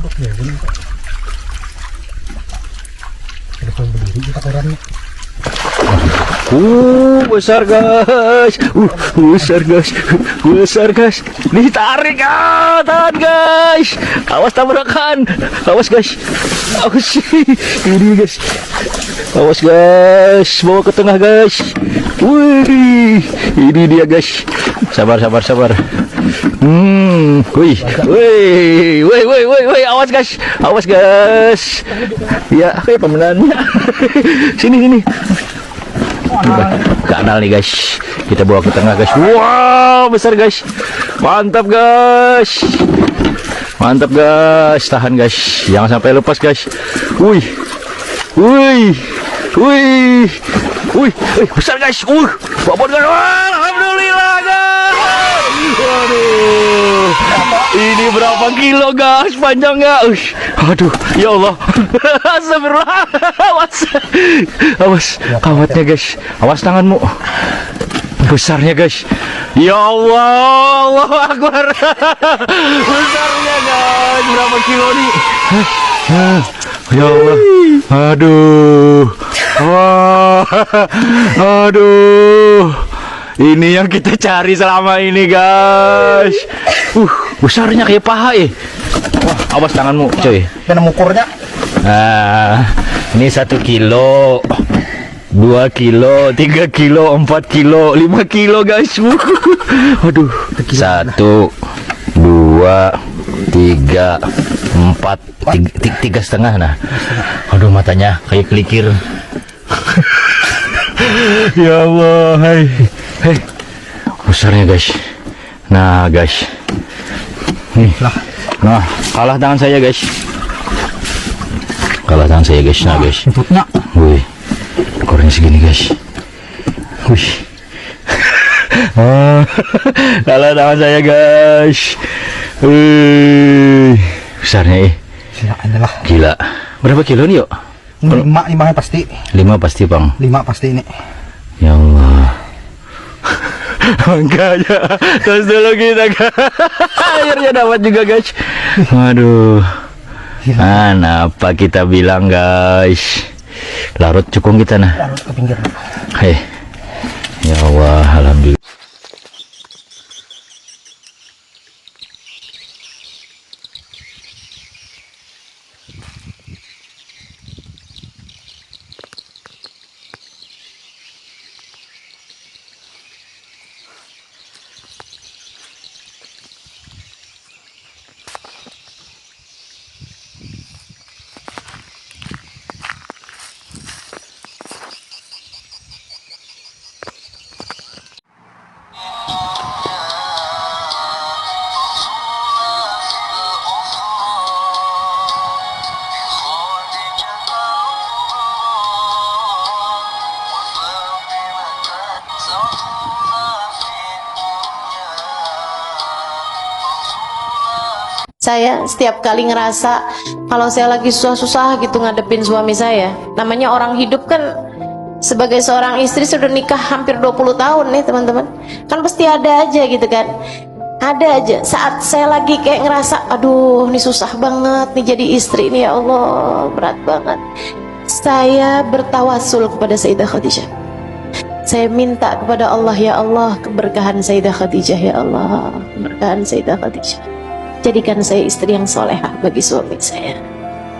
Ya, ini Pak. Telepon berdiri kita korannya. Besar guys, besar guys, besar guys. Ditarik, tahan guys. Awas tabrakan, awas guys, awas. Ini guys, awas guys, bawa ke tengah guys. Wih, ini dia guys. Sabar, sabar, sabar. Wih, wih, wih, wih, wih, wih, awas guys, awas guys. Ya, kayak pemenangnya. Sini, sini. Kanal nih guys, kita bawa ke tengah guys. Wow, besar guys, mantap guys, mantap guys. Tahan guys, jangan sampai lepas guys. Wih, wih, wih, wih, besar guys. Babon guys. Alhamdulillah guys. Waduh, ini berapa kilo guys panjangnya? Aduh, ya Allah. Astagfirullah. Awas, awas, kawatnya guys. Awas tanganmu. Besarnya guys. Ya Allah, Allahu Akbar. Besarnya guys. Berapa kilo nih? Ya Allah. Aduh. Wah. Aduh. Ini yang kita cari selama ini guys. Besarnya kayak paha ya. Wah, awas tanganmu coy. Dan mengukurnya. Nah, ini 1 kilo, 2 kilo, 3 kilo, 4 kilo, 5 kilo guys. Aduh, 1, 2, 3, 4, 3,5. Nah, aduh matanya kayak kelikir. Ya Allah, hai, hai, besarnya guys. Nah guys, nih, nah kalah tangan saya guys. Kalah tangan saya guys, nah guys. Wih, ekornya segini guys. Wih. Kalah tangan saya guys. Wih, besarnya gila. Berapa kilo nih yuk? 5 pasti. 5 pasti bang. 5 pasti ini. Ya Allah. Angkanya terus dulu kita akhirnya dapat juga guys. Waduh. Apa kita bilang guys, larut cukung kita nah. Larut ke pinggir. Hei, ya Allah, alhamdulillah. Saya setiap kali ngerasa kalau saya lagi susah-susah gitu ngadepin suami saya. Namanya orang hidup kan, sebagai seorang istri sudah nikah hampir 20 tahun nih teman-teman. Kan pasti ada aja gitu kan. Ada aja saat saya lagi kayak ngerasa, aduh ini susah banget nih jadi istri ini, ya Allah berat banget. Saya bertawasul kepada Sayyidah Khadijah. Saya minta kepada Allah, ya Allah keberkahan Sayyidah Khadijah, ya Allah keberkahan Sayyidah Khadijah. Jadikan saya istri yang solehah bagi suami saya.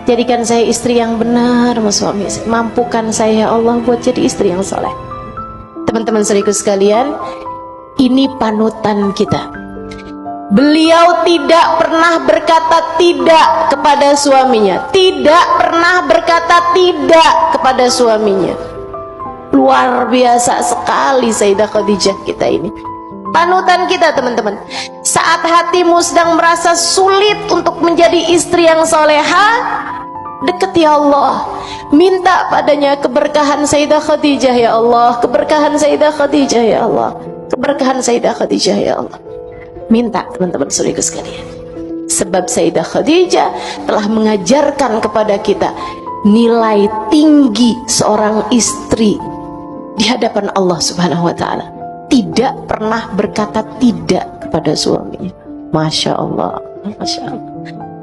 Jadikan saya istri yang benar sama suami saya. Mampukan saya, ya Allah, buat jadi istri yang soleh. Teman-teman saudaraku sekalian, ini panutan kita. Beliau tidak pernah berkata tidak kepada suaminya. Tidak pernah berkata tidak kepada suaminya. Luar biasa sekali Sayyidah Khadijah kita ini. Panutan kita teman-teman. Saat hatimu sedang merasa sulit untuk menjadi istri yang soleha, deketi Allah, minta padanya keberkahan Sayyidah Khadijah, ya Allah keberkahan Sayyidah Khadijah, ya Allah keberkahan Sayyidah Khadijah, ya Allah. Minta teman-teman saudaraku sekalian. Sebab Sayyidah Khadijah telah mengajarkan kepada kita nilai tinggi seorang istri di hadapan Allah Subhanahu wa ta'ala. Tidak pernah berkata tidak kepada suaminya. Masya Allah, Masya Allah.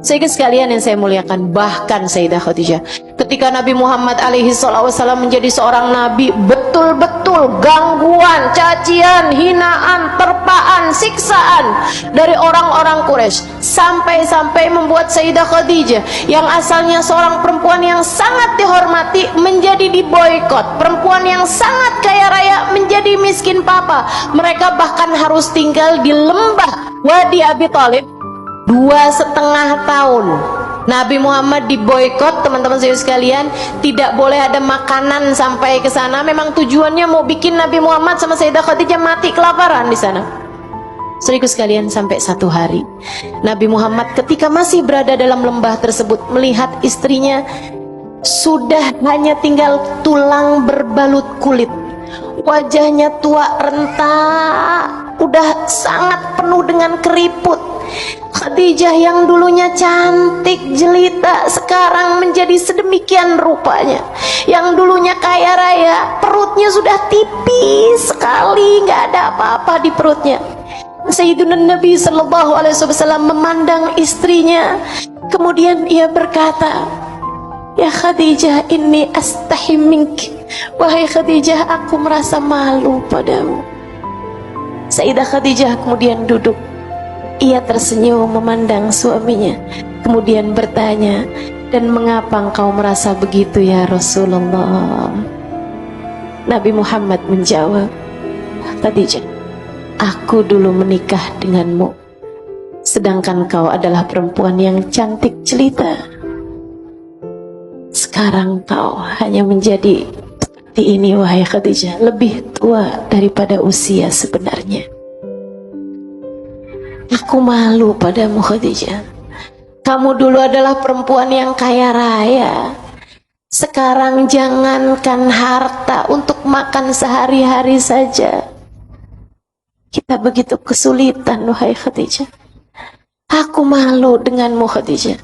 Sehingga sekalian yang saya muliakan, bahkan Sayyidah Khadijah ketika Nabi Muhammad alaihi wasallam menjadi seorang nabi, betul-betul gangguan, cacian, hinaan, terpaan, siksaan dari orang-orang Quraisy, sampai-sampai membuat Sayyidah Khadijah yang asalnya seorang perempuan yang sangat dihormati menjadi diboikot, perempuan yang sangat kaya raya menjadi miskin papa. Mereka bahkan harus tinggal di lembah Wadi Abi Thalib 2,5 tahun. Nabi Muhammad diboikot, teman-teman saya sekalian, tidak boleh ada makanan sampai ke sana. Memang tujuannya mau bikin Nabi Muhammad sama Sayyidah Khadijah mati kelaparan di sana. Saudaraku sekalian, sampai satu hari Nabi Muhammad ketika masih berada dalam lembah tersebut melihat istrinya sudah hanya tinggal tulang berbalut kulit, wajahnya tua renta, udah sangat penuh dengan keriput. Khadijah yang dulunya cantik jelita sekarang menjadi sedemikian rupanya. Yang dulunya kaya raya, perutnya sudah tipis sekali, nggak ada apa-apa di perutnya. Sayyiduna Nabi sallallahu alaihi wasallam memandang istrinya, kemudian ia berkata, "Ya Khadijah, inni astahi minki." Wahai Khadijah, aku merasa malu padamu. Sayyidah Khadijah kemudian duduk. Ia tersenyum memandang suaminya, kemudian bertanya, "Dan mengapa engkau merasa begitu ya Rasulullah?" Nabi Muhammad menjawab, "Khadijah, aku dulu menikah denganmu, sedangkan kau adalah perempuan yang cantik jelita. Sekarang kau hanya menjadi seperti ini wahai Khadijah, lebih tua daripada usia sebenarnya. Aku malu padamu Khadijah. Kamu dulu adalah perempuan yang kaya raya. Sekarang jangankan harta, untuk makan sehari-hari saja kita begitu kesulitan wahai Khadijah. Aku malu denganmu Khadijah.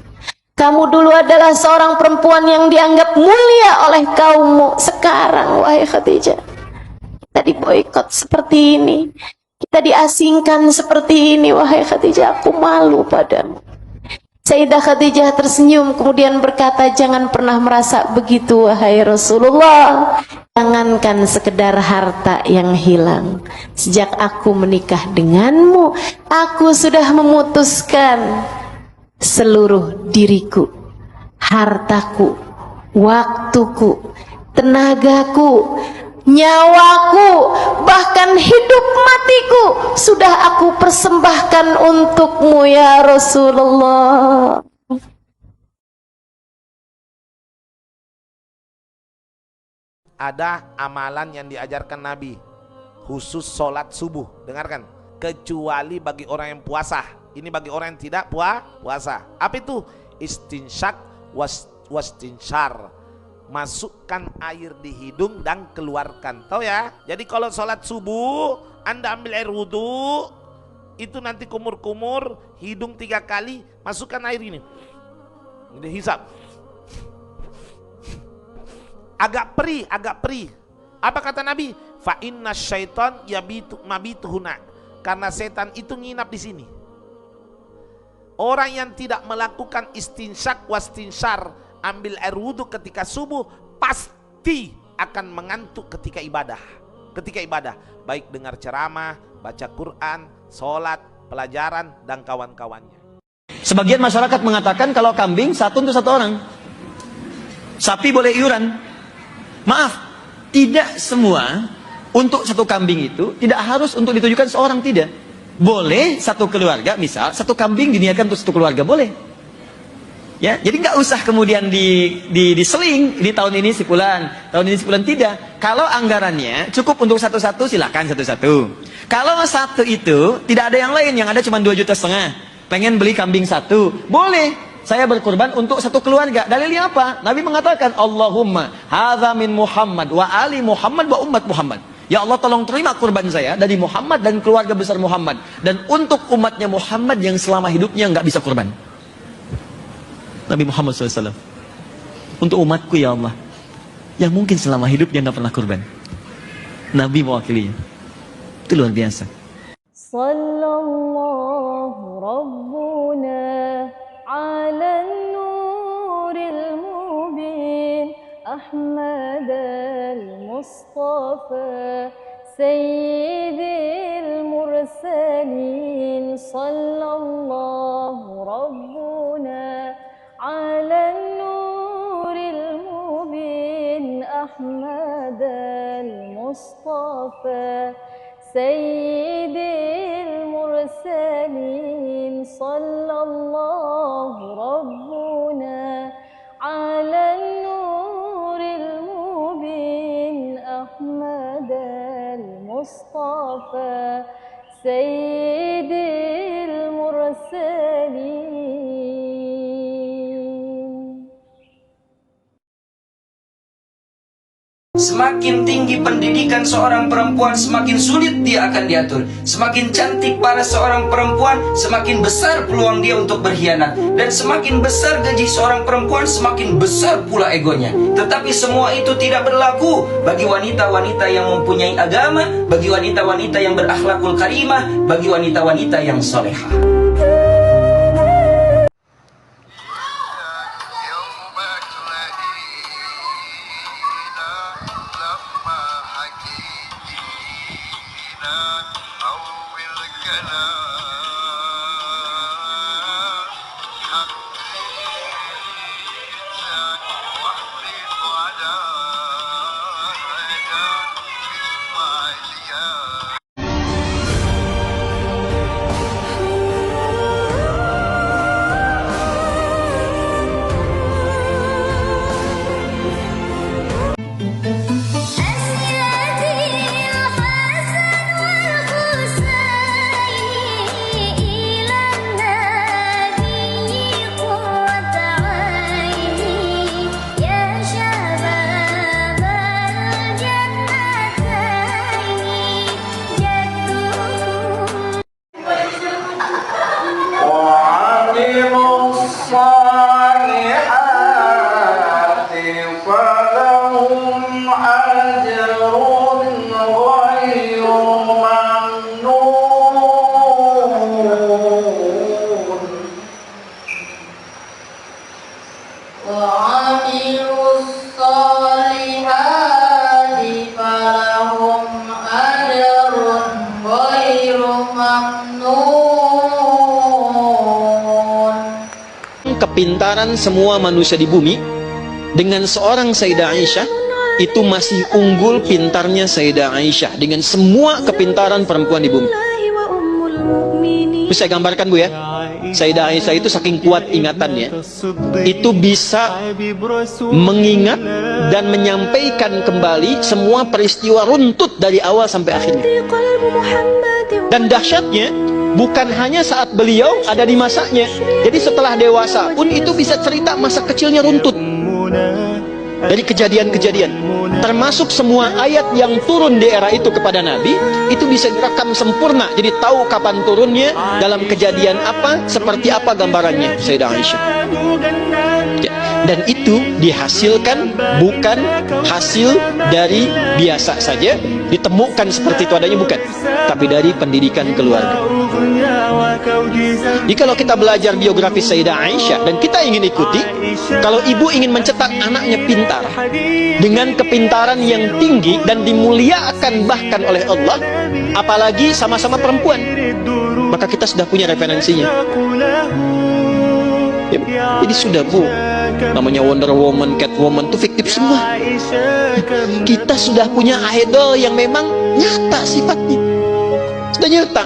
Kamu dulu adalah seorang perempuan yang dianggap mulia oleh kaummu. Sekarang wahai Khadijah, kita diboikot seperti ini, kita diasingkan seperti ini wahai Khadijah, aku malu padamu." Sayyidah Khadijah tersenyum kemudian berkata, "Jangan pernah merasa begitu wahai Rasulullah. Jangankan sekedar harta yang hilang, sejak aku menikah denganmu, aku sudah memutuskan seluruh diriku, hartaku, waktuku, tenagaku, nyawaku, bahkan hidup matiku sudah aku persembahkan untukmu ya Rasulullah." Ada amalan yang diajarkan Nabi, khusus sholat subuh, dengarkan, kecuali bagi orang yang puasa. Ini bagi orang yang tidak puasa. Apa itu? Istinsyak wastinsyar. Masukkan air di hidung dan keluarkan. Tahu ya? Jadi kalau sholat subuh Anda ambil air wudhu, itu nanti kumur-kumur hidung 3 kali, masukkan air ini, dihisap. Agak perih. Apa kata Nabi? Fa inna syaitan mabitu huna. Karena setan itu nginap di sini. Orang yang tidak melakukan istinsyak wastinsyar, ambil air wudhu ketika subuh, pasti akan mengantuk ketika ibadah. Baik dengar ceramah, baca Quran, sholat, pelajaran, dan kawan-kawannya. Sebagian masyarakat mengatakan kalau kambing satu untuk satu orang, sapi boleh iuran. Maaf, tidak semua untuk satu kambing itu tidak harus untuk ditujukan seorang, tidak. Boleh satu keluarga, misal satu kambing diniatkan untuk satu keluarga, boleh. Ya, jadi nggak usah kemudian diseling di tahun ini sebulan, tahun ini sebulan, tidak. Kalau anggarannya cukup untuk satu-satu, silakan satu-satu. Kalau satu itu tidak ada yang lain, yang ada cuma 2,5 juta, pengen beli kambing satu, boleh. Saya berkorban untuk satu keluarga. Dalilnya apa? Nabi mengatakan, Allahumma hadza min Muhammad wa ali Muhammad wa ummat Muhammad. Ya Allah, tolong terima kurban saya dari Muhammad dan keluarga besar Muhammad, dan untuk umatnya Muhammad yang selama hidupnya nggak bisa kurban. Nabi Muhammad SAW, untuk umatku ya Allah, yang mungkin selama hidupnya nggak pernah kurban, Nabi mewakilinya. Itu luar biasa. Sallallahu Rabbuna ala أحمد المصطفى سيد المرسلين صلى الله ربنا على النور المبين أحمد المصطفى سيد المرسلين صلى الله ربنا على النور المبين أحمد المصطفى سيد المرسلين. Semakin tinggi pendidikan seorang perempuan, semakin sulit dia akan diatur. Semakin cantik para seorang perempuan, semakin besar peluang dia untuk berkhianat. Dan semakin besar gaji seorang perempuan, semakin besar pula egonya. Tetapi semua itu tidak berlaku bagi wanita-wanita yang mempunyai agama, bagi wanita-wanita yang berakhlakul karimah, bagi wanita-wanita yang solehah. Kepintaran semua manusia di bumi dengan seorang Sayyidah Aisyah itu masih unggul pintarnya Sayyidah Aisyah dengan semua kepintaran perempuan di bumi. Bisa saya gambarkan Bu ya, Sayyidah Aisyah itu saking kuat ingatannya, itu bisa mengingat dan menyampaikan kembali semua peristiwa runtut dari awal sampai akhirnya. Dan dahsyatnya bukan hanya saat beliau ada di masanya, jadi setelah dewasa pun itu bisa cerita masa kecilnya runtut dari kejadian-kejadian, termasuk semua ayat yang turun di era itu kepada Nabi, itu bisa direkam sempurna, jadi tahu kapan turunnya, dalam kejadian apa, seperti apa gambarannya Sayyidah Aisyah ya. Dan itu dihasilkan bukan hasil dari biasa saja ditemukan seperti itu adanya, bukan, tapi dari pendidikan keluarga. Jadi kalau kita belajar biografi Sayyidah Aisyah dan kita ingin ikuti, kalau ibu ingin mencetak anaknya pintar dengan kepintaran yang tinggi dan dimuliakan bahkan oleh Allah, apalagi sama-sama perempuan, maka kita sudah punya referensinya ya. Jadi sudah Bu, namanya Wonder Woman, Catwoman itu fiktif semua. Kita sudah punya idol yang memang nyata sifatnya, sudah nyata.